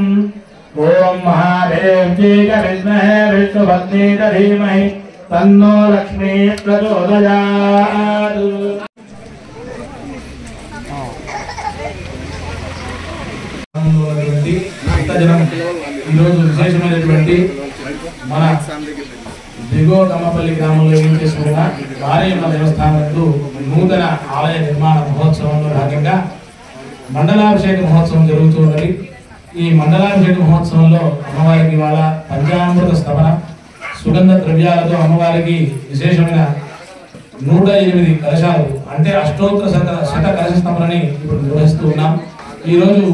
ఓం మహాదేవ్యై విద్మహే విష్ణుపత్నీత ధీమహి తన్నో లక్ష్మీ ప్రచోదయాత్. ఈరోజు విశేషమైనటువంటి మన దిగోకమ్మపల్లి గ్రామంలో ఏం చేసుకున్న మారేమ్మ దేవస్థానంలో నూతన ఆలయ నిర్మాణ మహోత్సవంలో భాగంగా మండలాభిషేక మహోత్సవం జరుగుతున్నది. ఈ మండలాభిషేక మహోత్సవంలో అమ్మవారికి ఇవాళ పంచామృత స్థాపన సుగంధ ద్రవ్యాలతో అమ్మవారికి విశేషమైన 108 కలశాలు అంటే అష్టోత్తర శత కలశ స్థాపనని ఇప్పుడు నిర్వహిస్తూ ఉన్నాం. ఈరోజు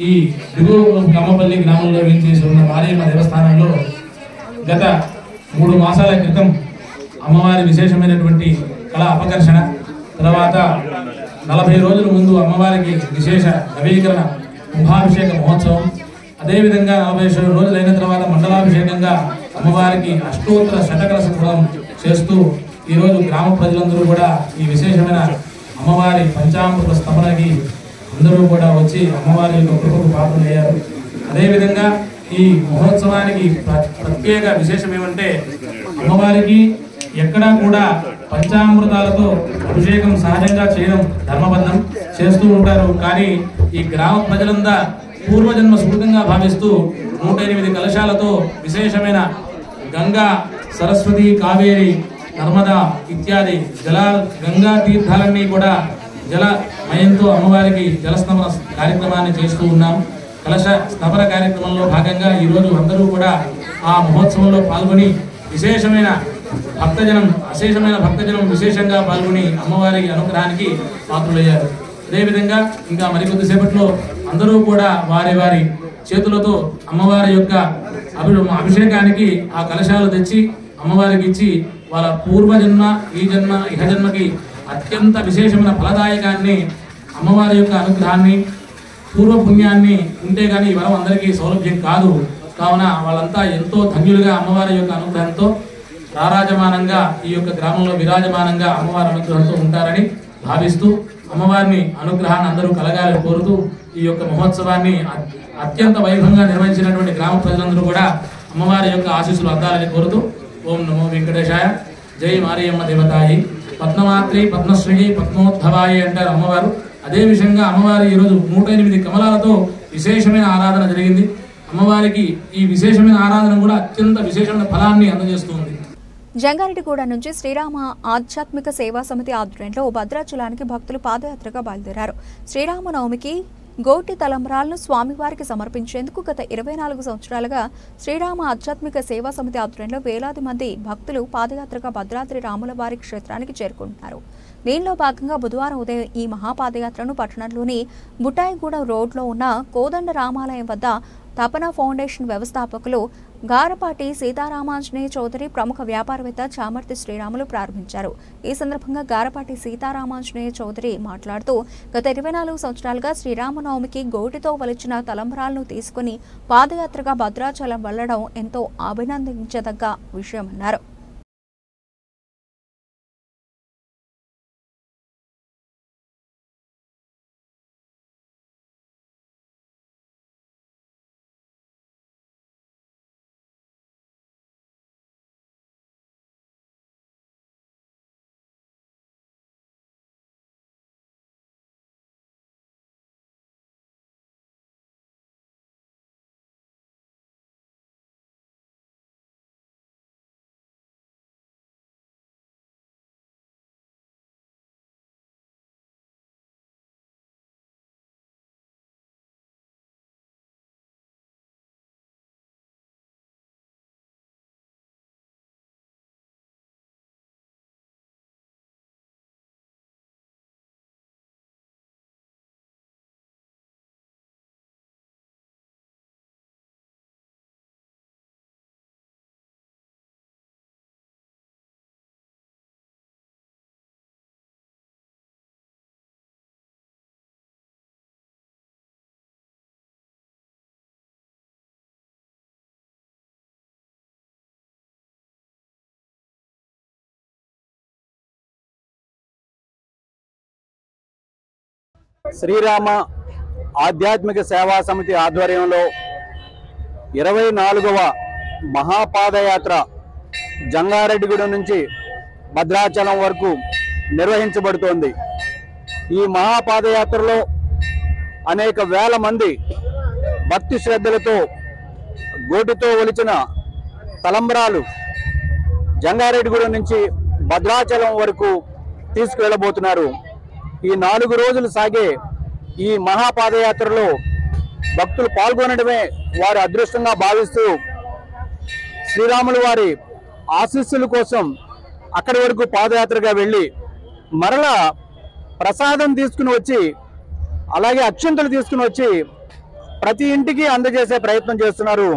ఈ దిగోకమ్మపల్లి గ్రామంలో వేయించేసి ఉన్న మారేమ్మ దేవస్థానంలో గత 3 మాసాల క్రితం అమ్మవారి విశేషమైనటువంటి కళ అపకర్షణ, తర్వాత 40 రోజుల ముందు అమ్మవారికి విశేష నవీకరణ కుంభాభిషేక మహోత్సవం, అదేవిధంగా 47 రోజులైన తర్వాత మండలాభిషేకంగా అమ్మవారికి అష్టోత్తర శతకలశ పూజనం చేస్తూ ఈరోజు గ్రామ ప్రజలందరూ కూడా ఈ విశేషమైన అమ్మవారి పంచామృత స్థాపనకి అందరూ కూడా వచ్చి అమ్మవారి యొక్క కృపకు పాత్రలయ్యారు. అదేవిధంగా ఈ మహోత్సవానికి ప్రత్యేక విశేషం ఏమంటే అమ్మవారికి ఎక్కడా కూడా పంచామృతాలతో అభిషేకం సహజంగా చేయడం ధర్మబద్ధం చేస్తూ ఉంటారు. కానీ ఈ గ్రామ ప్రజలంతా పూర్వజన్మ స్ఫూర్తంగా భావిస్తూ 108 కలశాలతో విశేషమైన గంగా, సరస్వతి, కావేరి, నర్మదా ఇత్యాది గంగా తీర్థాలన్నీ కూడా జలమయంతో అమ్మవారికి జలస్నాన కార్యక్రమాన్ని చేస్తూ ఉన్నాం. కలశ స్థాపన కార్యక్రమంలో భాగంగా ఈరోజు అందరూ కూడా ఆ మహోత్సవంలో పాల్గొని విశేషమైన అశేషమైన భక్తజనం విశేషంగా పాల్గొని అమ్మవారి అనుగ్రహానికి పాత్రులయ్యారు. అదేవిధంగా ఇంకా మరికొద్దిసేపట్లో అందరూ కూడా వారి వారి చేతులతో అమ్మవారి యొక్క అభిషేకానికి ఆ కలశాలు తెచ్చి అమ్మవారికి ఇచ్చి వాళ్ళ పూర్వజన్మ, ఈ జన్మ, ఇహ జన్మకి అత్యంత విశేషమైన ఫలదాయకాన్ని, అమ్మవారి యొక్క అనుగ్రహాన్ని, పూర్వపుణ్యాన్ని ఉంటే కానీ ఈ వరం అందరికీ సౌలభ్యం కాదు. కావున వాళ్ళంతా ఎంతో ధన్యులుగా అమ్మవారి యొక్క అనుగ్రహంతో రారాజమానంగా ఈ యొక్క గ్రామంలో విరాజమానంగా అమ్మవారి అనుగ్రహంతో ఉంటారని భావిస్తూ అమ్మవారిని అనుగ్రహాన్ని అందరూ కలగాలని కోరుతూ ఈ యొక్క మహోత్సవాన్ని అత్యంత వైభవంగా నిర్వహించినటువంటి గ్రామ ప్రజలందరూ కూడా అమ్మవారి యొక్క ఆశీస్సులు అందాలని కోరుతూ ఓం నమో వెంకటేశాయ, జై మారియమ్మ దేవతాయి, పద్మమాత్రి, పద్మశ్రీ, పద్మోద్భవాయి అంటారు అమ్మవారు. అదే విధంగా అమ్మవారు ఈరోజు 108 కమలాలతో విశేషమైన ఆరాధన జరిగింది. అమ్మవారికి ఈ విశేషమైన ఆరాధన కూడా అత్యంత విశేషమైన ఫలాన్ని అందజేస్తుంది. జంగారెడ్డిగూడ నుంచి శ్రీరామ ఆధ్యాత్మిక సేవా సమితి ఆధ్వర్యంలో భద్రాచలానికి భక్తులు పాదయాత్రగా బయలుదేరారు. శ్రీరామనవమికి గోటి తలంబ్రాలను స్వామివారికి సమర్పించేందుకు గత 24 సంవత్సరాలుగా శ్రీరామ ఆధ్యాత్మిక సేవా సమితి ఆధ్వర్యంలో వేలాది మంది భక్తులు పాదయాత్రగా భద్రాద్రి రాములవారి క్షేత్రానికి చేరుకుంటున్నారు. దీనిలో భాగంగా బుధవారం ఉదయం ఈ మహాపాదయాత్రను పట్టణంలోని బుటాయిగూడ రోడ్లో ఉన్న కోదండ రామాలయం వద్ద తపన ఫౌండేషన్ వ్యవస్థాపకులు గారపాటి సీతారామాంజనేయ చౌదరి, ప్రముఖ వ్యాపారవేత్త చామర్తి శ్రీరాములు ప్రారంభించారు. ఈ సందర్భంగా గారపాటి సీతారామాంజనేయ చౌదరి మాట్లాడుతూ గత 24 సంవత్సరాలుగా శ్రీరామనవమికి గోటితో వలిచిన తలంబ్రాలను తీసుకుని పాదయాత్రగా భద్రాచలం వెళ్లడం ఎంతో అభినందించదగ్గ విషయమన్నారు. శ్రీరామ ఆధ్యాత్మిక సేవా సమితి ఆధ్వర్యంలో 24వ మహాపాదయాత్ర జంగారెడ్డిగూడ నుంచి భద్రాచలం వరకు నిర్వహించబడుతోంది. ఈ మహాపాదయాత్రలో అనేక వేల మంది భక్తి శ్రద్ధలతో గోటితో ఒలిచిన తలంబ్రాలు జంగారెడ్డిగూడ నుంచి భద్రాచలం వరకు తీసుకువెళ్ళబోతున్నారు. ఈ 4 రోజులు సాగే ఈ మహాపాదయాత్రలో భక్తులు పాల్గొనడమే వారి అదృష్టంగా భావిస్తూ శ్రీరాముల వారి ఆశీస్సుల కోసం అక్కడి వరకు పాదయాత్రగా వెళ్ళి మరలా ప్రసాదం తీసుకుని వచ్చి అలాగే అక్షంతలు తీసుకుని వచ్చి ప్రతి ఇంటికి అందజేసే ప్రయత్నం చేస్తున్నారు.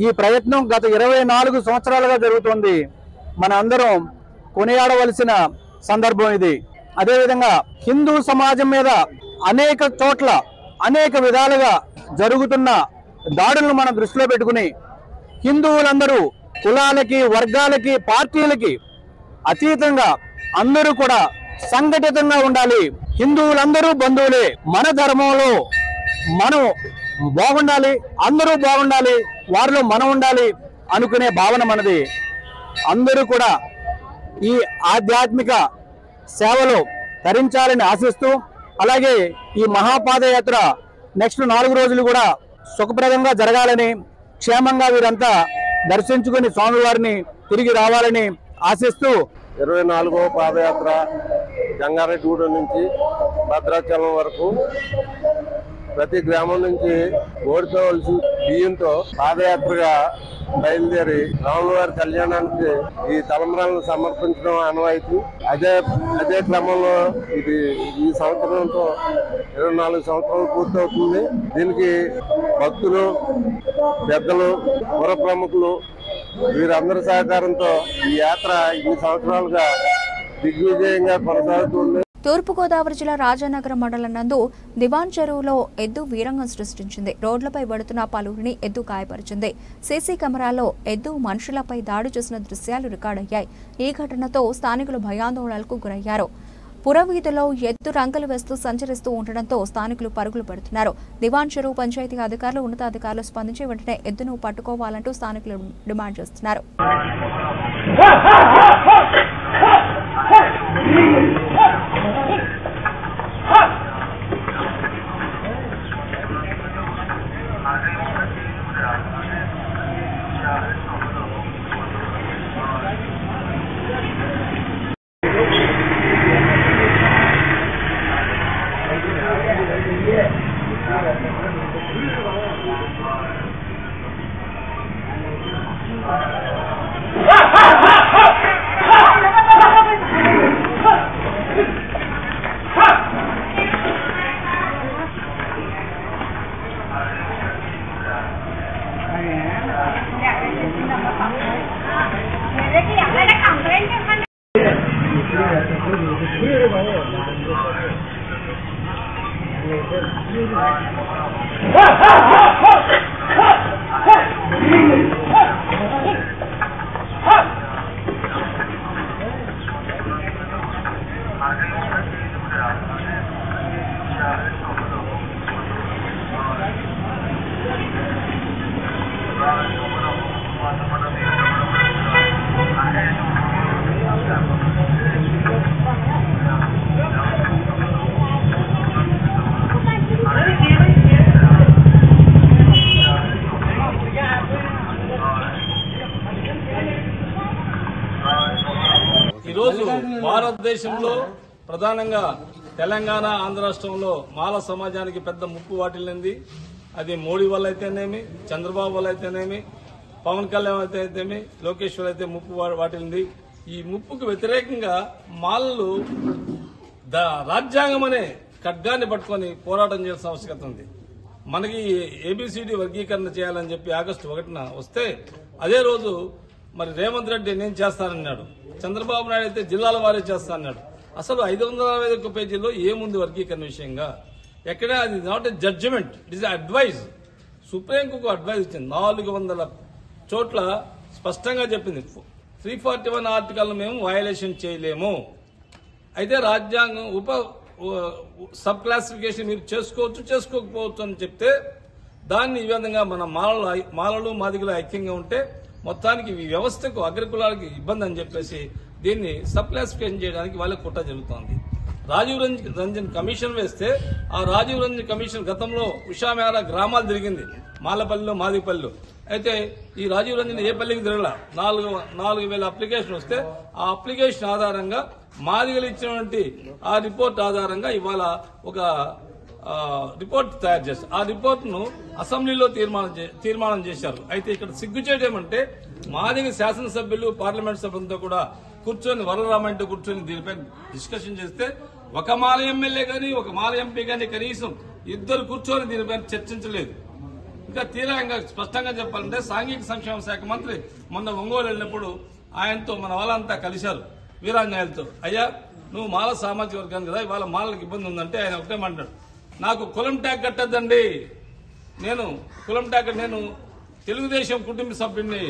ఈ ప్రయత్నం గత 24 సంవత్సరాలుగా జరుగుతోంది. మన అందరం కొనియాడవలసిన సందర్భం ఇది. అదేవిధంగా హిందూ సమాజం మీద అనేక చోట్ల అనేక విధాలుగా జరుగుతున్న దాడులను మనం దృష్టిలో పెట్టుకుని హిందువులందరూ కులాలకి, వర్గాలకి, పార్టీలకి అతీతంగా అందరూ కూడా సంఘటితంగా ఉండాలి. హిందువులందరూ బంధువులే. మన ధర్మంలో మనం బాగుండాలి, అందరూ బాగుండాలి, వారిలో మనం ఉండాలి అనుకునే భావన మనది. అందరూ కూడా ఈ ఆధ్యాత్మిక సేవలో తరించాలని ఆశిస్తూ అలాగే ఈ మహాపాదయాత్ర నెక్స్ట్ 4 రోజులు కూడా సుఖప్రదంగా జరగాలని, క్షేమంగా వీరంతా దర్శించుకుని స్వామివారిని తిరిగి రావాలని ఆశిస్తూ 24వ పాదయాత్ర జంగారెడ్డిగూడ నుంచి భద్రాచలం వరకు ప్రతి గ్రామం నుంచి ఓడితో బియ్యంతో పాదయాత్రగా బయలుదేరి రాములవారి కళ్యాణానికి ఈ తలంబ్రాలను సమర్పించడం ఆనవాయితీ. అదే క్రమంలో ఇది ఈ సంవత్సరంతో 24 సంవత్సరాలు పూర్తవుతుంది. దీనికి భక్తులు, పెద్దలు, పుర ప్రముఖులు వీరందరి సహకారంతో ఈ యాత్ర ఈ సంవత్సరాలుగా దిగ్విజయంగా కొనసాగుతుంది. తూర్పుగోదావరి జిల్లా రాజానగరం మండలం నందు దివాన్ చెరువులో ఎద్దు వీరంగం సృష్టించింది. రోడ్లపై పడుతున్న పలువురిని ఎద్దు గాయపరిచింది. సీసీ కెమెరాలో ఎద్దు మనుషులపై దాడి చేసిన దృశ్యాలు రికార్డయ్యాయి. ఈ ఘటనతో స్థానికులు భయాందోళనలకు గురయ్యారు. పురవీధిలో ఎద్దు రంగులు వేస్తూ సంచరిస్తూ ఉండడంతో స్థానికులు పరుగులు పెడుతున్నారు. దివాన్ చెరువు పంచాయతీ అధికారులు, ఉన్నతాధికారులు స్పందించి వెంటనే ఎద్దును పట్టుకోవాలంటూ స్థానికులు డిమాండ్ చేస్తున్నారు. ఈరోజు భారతదేశంలో ప్రధానంగా తెలంగాణ ఆంధ్ర రాష్ట్రంలో మాల సమాజానికి పెద్ద ముప్పు వాటిల్లింది. అది మోడీ వల్ల అయితేనేమి, చంద్రబాబు వల్ల అయితేనేమి, పవన్ కళ్యాణ్ అయితేనేమి, లోకేష్ వల్ల అయితే ముప్పు వాటిల్లింది. ఈ ముప్పుకు వ్యతిరేకంగా మాలలు రాజ్యాంగం అనే ఖడ్గాన్ని పట్టుకొని పోరాటం చేయాల్సిన ఆవశ్యకత ఉంది. మనకి ఏబిసిడి వర్గీకరణ చేయాలని చెప్పి ఆగస్టు 1న వస్తే అదే రోజు మరి రేవంత్ రెడ్డి నేను చేస్తానన్నాడు. చంద్రబాబు నాయుడు అయితే జిల్లాల వారే చేస్తానన్నాడు. అసలు 551 పేజీల్లో ఏముంది వర్గీకరణ విషయంగా? ఎక్కడ అది not a judgement, it is advice. Supreme court advice ఇచ్చింది. 400 చోట్ల స్పష్టంగా చెప్పింది 341 ఆర్టికల్ మేము వయలేషన్ చేయలేము. అయితే రాజ్యాంగం సబ్ క్లాసిఫికేషన్ మీరు చేసుకోవచ్చు, చేసుకోకపోవచ్చు అని చెప్తే దాన్ని ఈ విధంగా మన మాలలు మాదిగలు ఐక్యంగా ఉంటే మొత్తానికి ఈ వ్యవస్థకు అగ్రకులాలకి ఇబ్బంది అని చెప్పేసి దీన్ని సబ్ క్లాసిఫికేషన్ చేయడానికి వాళ్ళకి కుట్ర జరుగుతోంది. రాజీవ్ రంజన్ కమిషన్ వేస్తే ఆ రాజీవ్ రంజన్ కమిషన్ గతంలో ఉషామేర గ్రామాలు తిరిగింది, మాలపల్లిలో మాదిపల్లిలో. అయితే ఈ రాజీవ్ రంజన్ ఏ పల్లికి తిరగల. 4,000 అప్లికేషన్ వస్తే ఆ అప్లికేషన్ ఆధారంగా మాదిగలు ఇచ్చినటువంటి ఆ రిపోర్ట్ ఆధారంగా ఇవాళ ఒక రిపోర్ట్ తయారు చేస్తారు. ఆ రిపోర్ట్ ను అసెంబ్లీలో తీర్మానం చేశారు. అయితే ఇక్కడ సిగ్గుచేయడేమంటే మాదిగ శాసనసభ్యులు పార్లమెంట్ సభ్యులతో కూడా కూర్చొని వరరామంటూ కూర్చొని దీనిపై డిస్కషన్ చేస్తే ఒక మాల ఎమ్మెల్యే గాని ఒక మాల ఎంపీ గాని కనీసం ఇద్దరు కూర్చొని దీనిపై చర్చించలేదు. ఇంకా తీవ్రంగా స్పష్టంగా చెప్పాలంటే సాంఘిక సంక్షేమ శాఖ మంత్రి మొన్న ఒంగోలు వెళ్ళినప్పుడు ఆయనతో మన వాళ్ళంతా కలిశారు వీరాంజనేయులతో. అయ్యా నువ్వు మాల సామాజిక వర్గాన్ని కదా, ఇవాళ మాలకు ఇబ్బంది ఉందంటే ఆయన ఒకటే మాట్లాడు, నాకు కులం ట్యాగ్ కట్టద్దండి, నేను కులం ట్యాగ్, నేను తెలుగుదేశం కుటుంబ సభ్యుడిని,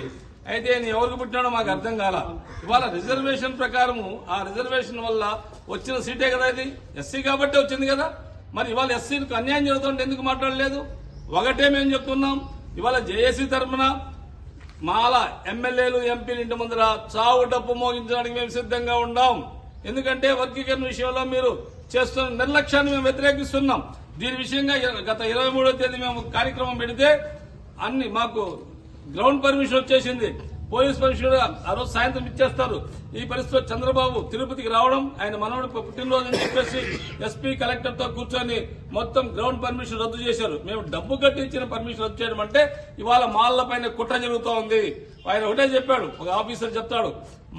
అయితే నేను ఎవరికి పుట్టినాడో మాకు అర్థం కాల. ఇవాళ రిజర్వేషన్ ప్రకారము ఆ రిజర్వేషన్ వల్ల వచ్చిన సీటే కదా ఇది, ఎస్సీ కాబట్టి వచ్చింది కదా. మరి ఇవాళ ఎస్సీలకు అన్యాయం జరుగుతుంటే ఎందుకు మాట్లాడలేదు? ఒకటే మేము చెప్తున్నాం, ఇవాళ జేఏసీ తరఫున మాల ఎమ్మెల్యేలు ఎంపీలు ఇంటి ముందర చావు డప్పు మోగించడానికి మేము సిద్ధంగా ఉన్నాం. ఎందుకంటే వర్గీకరణ విషయంలో మీరు చేస్తున్న నిర్లక్ష్యాన్ని మేము వ్యతిరేకిస్తున్నాం. దీని విషయంగా గత 23వ తేదీ మేము కార్యక్రమం పెడితే అన్ని మాకు గ్రౌండ్ పర్మిషన్ వచ్చేసింది, పోలీస్ పర్మిషన్ ఆ రోజు సాయంత్రం ఇచ్చేస్తారు. ఈ పరిస్థితిలో చంద్రబాబు తిరుపతికి రావడం, ఆయన మనవడు పుట్టినరోజు అని చెప్పేసి ఎస్పీ కలెక్టర్ తో కూర్చొని మొత్తం గ్రౌండ్ పర్మిషన్ రద్దు చేశారు. మేము డబ్బు కట్టి ఇచ్చిన పర్మిషన్ రద్దు చేయడం అంటే ఇవాళ మాల్ల పైన కుట్ర జరుగుతూ ఉంది. ఆయన ఒకటే చెప్పాడు, ఒక ఆఫీసర్ చెప్తాడు,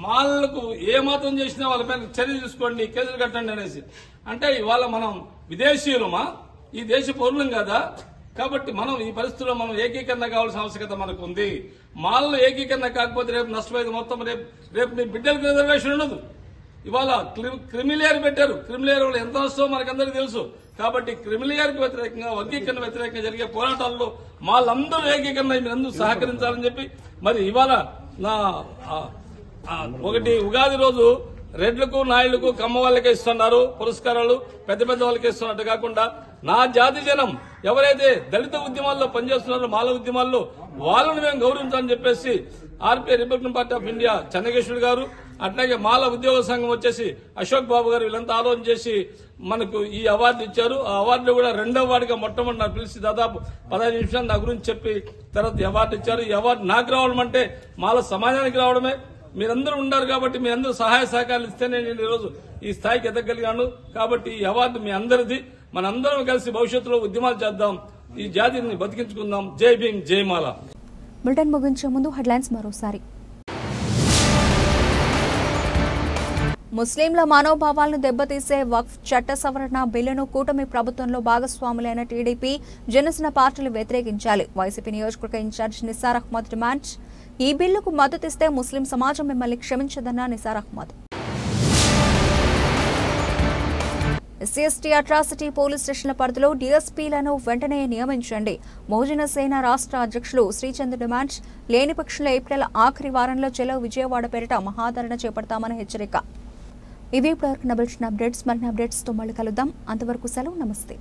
మాలకు ఏ మాత్రం చేసినా వాళ్ళపైన చర్య తీసుకోండి, కేసులు కట్టండి అనేసి. అంటే ఇవాళ మనం విదేశీయులమా, ఈ దేశ పౌరులం కదా. కాబట్టి మనం ఈ పరిస్థితుల్లో మనం ఏకీకరణ కావాల్సిన ఆవశ్యకత మనకు ఉంది. మాల్లో ఏకీకరణ కాకపోతే రేపు నష్టపోయేది మొత్తం. రేపు మీ బిడ్డలకు రిజర్వేషన్ ఉండదు. ఇవాళ క్రిమిలేయర్ పెట్టారు, క్రిమిలేయర్ వల్ల ఎంత నష్టమో మనకందరికీ తెలుసు. కాబట్టి క్రిమిలేయర్ కి వ్యతిరేకంగా, వర్గీకరణ వ్యతిరేకంగా జరిగే పోరాటాల్లో మాళ్ళందరూ ఏకీకరణ మీరందరూ సహకరించాలని చెప్పి మరి ఇవాళ నా ఒకటి ఉగాది రోజు రెడ్లకు నాయుళ్లకు కమ్మ వాళ్ళకే ఇస్తున్నారు పురస్కారాలు, పెద్ద పెద్ద వాళ్ళకే ఇస్తున్నట్టు కాకుండా నా జాతి జనం ఎవరైతే దళిత ఉద్యమాల్లో పనిచేస్తున్నారో మాల ఉద్యమాల్లో వాళ్ళని మేము గౌరవించాలని చెప్పేసి RP Republican party of India Chennakeshwar గారు, అట్లాగే మాల ఉద్యోగ సంఘం వచ్చేసి అశోక్ బాబు గారు వీళ్ళంతా ఆలోచన చేసి మనకు ఈ అవార్డు ఇచ్చారు. ఆ అవార్డు కూడా 2వ అవార్డుగా మొట్టమొదటి నాకు పిలిచి దాదాపు 15 నిమిషాలు నా గురించి చెప్పి తర్వాత ఈ అవార్డు ఇచ్చారు. ఈ అవార్డు నాకు రావడం అంటే మాల సమాజానికి రావడమే. మీరందరూ ఉన్నారు కాబట్టి మీ అందరూ సహాయ సహకారాలు ఇస్తేనే నేను ఈరోజు ఈ స్థాయికి ఎదగలిగాను. కాబట్టి ఈ అవార్డు మీ అందరిది. మనందరం కలిసి భవిష్యత్తులో ఉద్యమాలు చేద్దాం, ఈ జాతిని బతికించుకుందాం. జై భీమ్, జై మాల. బులెటిన్ ముగించే ముందు హెడ్లైన్స్ మరోసారి. ముస్లింల మనోభావాలను దెబ్బతీసే వక్ఫ్ చట్ట సవరణ బిల్లును కూటమి ప్రభుత్వంలో భాగస్వాములైన టీడీపీ, జనసేన పార్టీలు వ్యతిరేకించాలి. వైసీపీ నియోజకవర్గ ఇన్ఛార్జ్ నిసార్ అహ్మద్ డిమాండ్. ఈ బిల్లుకు మద్దతిస్తే ముస్లిం సమాజం మిమ్మల్ని క్షమించదన్న Nisar Ahmed. SC ST atrocity police స్టేషన్ల పరిధిలో డీఎస్పీలను వెంటనే నియమించండి. బహుజన సేన రాష్ట్ర అధ్యక్షులు శ్రీచంద్ డిమాండ్. లేని పక్షంలో ఏప్రిల్ ఆఖరి వారంలో చెలో విజయవాడ పేరిట మహాధరణ చేపడతామని హెచ్చరిక. ఇవి ఇప్పటివరకు బులెటిన్ అప్డేట్స్. మరిన్ని అప్డేట్స్తో మళ్ళీ కలుద్దాం. అంతవరకు సెలవు. నమస్తే.